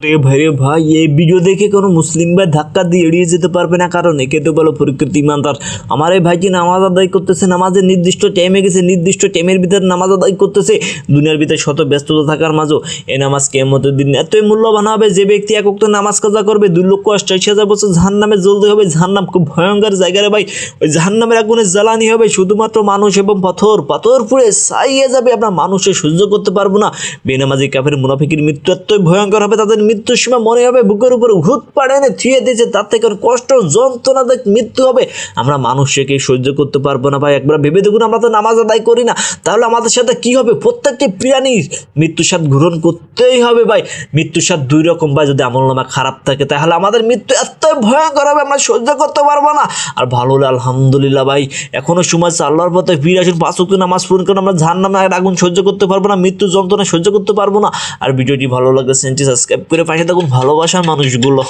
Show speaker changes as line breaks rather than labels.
রে ভাই রে ভাই, এই ভিডিও দেখে কোনো মুসলিম ভাই ধাক্কা দিয়ে এড়িয়ে যেতে পারবে না, কারণ একে তো বলো প্রকৃতি ইমানদার। আমার এই ভাইটি নামাজ আদায় করতেছে, নামাজের নির্দিষ্ট টাইমে গেছে, নির্দিষ্ট টাইমের ভিতরে নামাজ আদায় করতেছে। দুনিয়ার ভিতরে শত ব্যস্ততা থাকার মাঝেও এই নামাজ কিয়ামতের দিন এতই মূল্যবান হবে, যে ব্যক্তি এক ওয়াক্ত নামাজ কাজা করবে 2,88,000 বছর জাহান্নামে জ্বলতে হবে। জাহান্নাম খুব ভয়ঙ্কর জায়গা রে ভাই, ওই জাহান্নামের আগুনে জ্বালানি হবে শুধুমাত্র মানুষ এবং পাথর। পাথর পুড়ে ছাইয়ে যাবে, আমরা মানুষে সহ্য করতে পারবো না। বেনামাজি কাফের মুনাফিকের মৃত্যু এতই ভয়ঙ্কর হবে, তাদের মৃত্যুর সময় মনে হবে বুকের উপর ভূত পাড়ে এনে থুয়ে দিয়েছে, তার থেকে কষ্ট যন্ত্রণাদায়ক মৃত্যু হবে। আমরা মানুষকে সহ্য করতে পারবো না ভাই। একবার ভেবে দেখুন, আমরা তো নামাজ আদায় করি না, তাহলে আমাদের সাথে কি হবে? প্রত্যেকটি প্রাণীর মৃত্যুর স্বাদ গ্রহণ করতেই হবে ভাই। মৃত্যুর স্বাদ দুই রকম ভাই, যদি আমলনামা খারাপ থাকে তাহলে আমাদের মৃত্যু এতই ভয়ঙ্কর হবে, আমরা সহ্য করতে পারবো না। আর ভালো হলে আলহামদুলিল্লাহ ভাই, এখনো সময় আছে, আল্লাহর পথে ফিরে আসুন, 5 ওয়াক্ত নামাজ পড়ুন, কারণ আমরা জাহান্নামের আগুন সহ্য করতে পারবো না, মৃত্যু যন্ত্রণা সহ্য করতে পারবো না। আর ভিডিওটি ভালো লাগলে চ্যানেলটি সাবস্ক্রাইব করে পাশে থাকুন, ভালোবাসার মানুষগুলো।